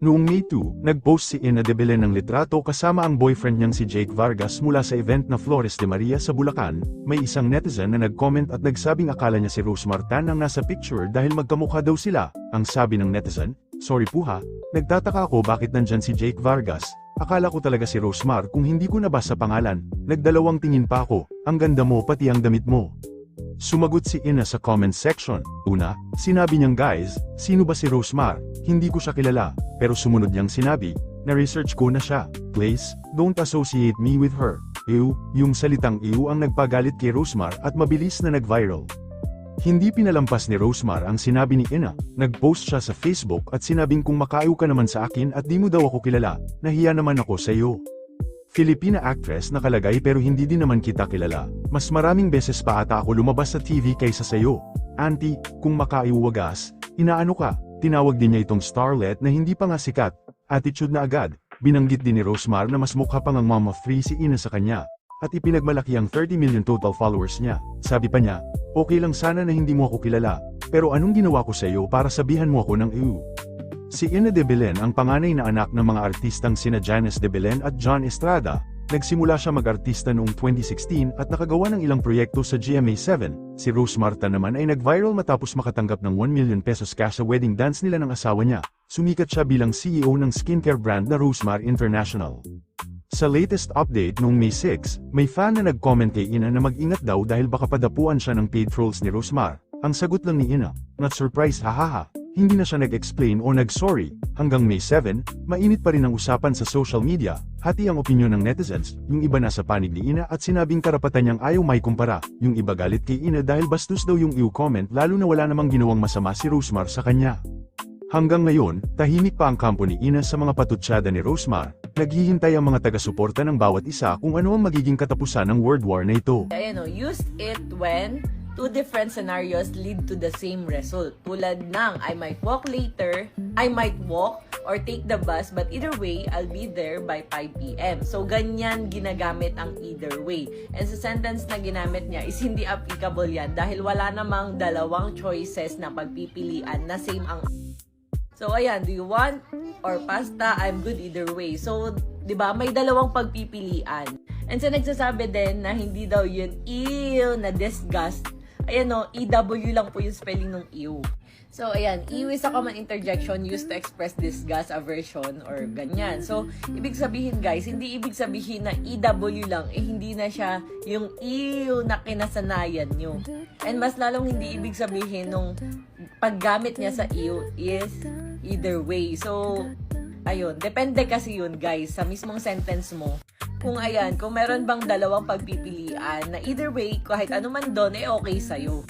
Noong May 2, nag-post si Ina de Belen ng litrato kasama ang boyfriend niyang si Jake Vargas mula sa event na Flores de Maria sa Bulacan. May isang netizen na nag-comment at nagsabing akala niya si Rose Martan ang nasa picture dahil magkamukha daw sila. Ang sabi ng netizen, "Sorry po ha, nagtataka ako bakit nandyan si Jake Vargas. Akala ko talaga si Rosemar kung hindi ko nabasa pangalan. Nagdalawang tingin pa ako, ang ganda mo pati ang damit mo." Sumagot si Ina sa comment section. Una, sinabi niyang guys, sino ba si Rosemar? Hindi ko siya kilala. Pero sumunod niyang sinabi, na-research ko na siya. Please, don't associate me with her. Ew, yung salitang ew ang nagpagalit kay Rosemar at mabilis na nag-viral. Hindi pinalampas ni Rosemar ang sinabi ni Ina. Nag-post siya sa Facebook at sinabing kung makaayaw ka naman sa akin at di mo daw ako kilala, nahiya naman ako sa iyo. Filipina actress nakalagay pero hindi din naman kita kilala. Mas maraming beses pa ata ako lumabas sa TV kaysa sayo. Auntie, kung makaayaw wagas, inaano ka? Tinawag din niya itong starlet na hindi pa nga sikat. Attitude na agad. Binanggit din ni Rosemar na mas mukha pang ang mom of 3 si Ina sa kanya. At ipinagmalaki ang 30 million total followers niya. Sabi pa niya, okay lang sana na hindi mo ako kilala. Pero anong ginawa ko sa iyo para sabihan mo ako ng ew? Si Ina de Belen ang panganay na anak ng mga artistang sina Janice de Belen at John Estrada. Nagsimula siya mag-artista noong 2016 at nakagawa ng ilang proyekto sa GMA7. Si Rose Marta naman ay nag-viral matapos makatanggap ng 1 million pesos cash sa wedding dance nila ng asawa niya. Sumikat siya bilang CEO ng skincare brand na Rosemar International. Sa latest update noong May 6, may fan na nag-comment kay Ina na mag-ingat daw dahil baka padapuan siya ng paid trolls ni Rosemar. Ang sagot lang ni Ina, "Not surprised hahaha." Hindi na siya nag-explain o nag-sorry. Hanggang May 7, mainit pa rin ang usapan sa social media. Hati ang opinyon ng netizens, yung iba nasa panig ni Ina at sinabing karapatan niyang ayaw may kumpara. Yung iba galit kay Ina dahil bastos daw yung ew comment lalo na wala namang ginawang masama si Rosemar sa kanya. Hanggang ngayon, tahimik pa ang kampo ni Ina sa mga patutsyada ni Rosemar. Naghihintay ang mga taga-suporta ng bawat isa kung ano ang magiging katapusan ng World War na ito. Use it when two different scenarios lead to the same result. Tulad ng, I might walk later, I might walk or take the bus, but either way, I'll be there by 5 p.m. So, ganyan ginagamit ang either way. And sa sentence na ginamit niya is hindi applicable yan dahil wala namang dalawang choices na pagpipilian na same ang. So, ayan, do you want or pasta? I'm good either way. So, di ba, may dalawang pagpipilian. And so, nagsasabi din na hindi daw yun ew, na disgust. Ayan o, EW lang po yung spelling ng ew. So, ayan, ew is a common interjection used to express disgust, aversion, or ganyan. So, ibig sabihin guys, hindi ibig sabihin na EW lang, hindi na siya yung ew na kinasanayan nyo. And mas lalong hindi ibig sabihin nung paggamit niya sa ew is either way. So, ayun, depende kasi yun guys, sa mismong sentence mo. Kung ayan, kung meron bang dalawang pagpipilian na either way, kahit ano man doon, okay sa'yo.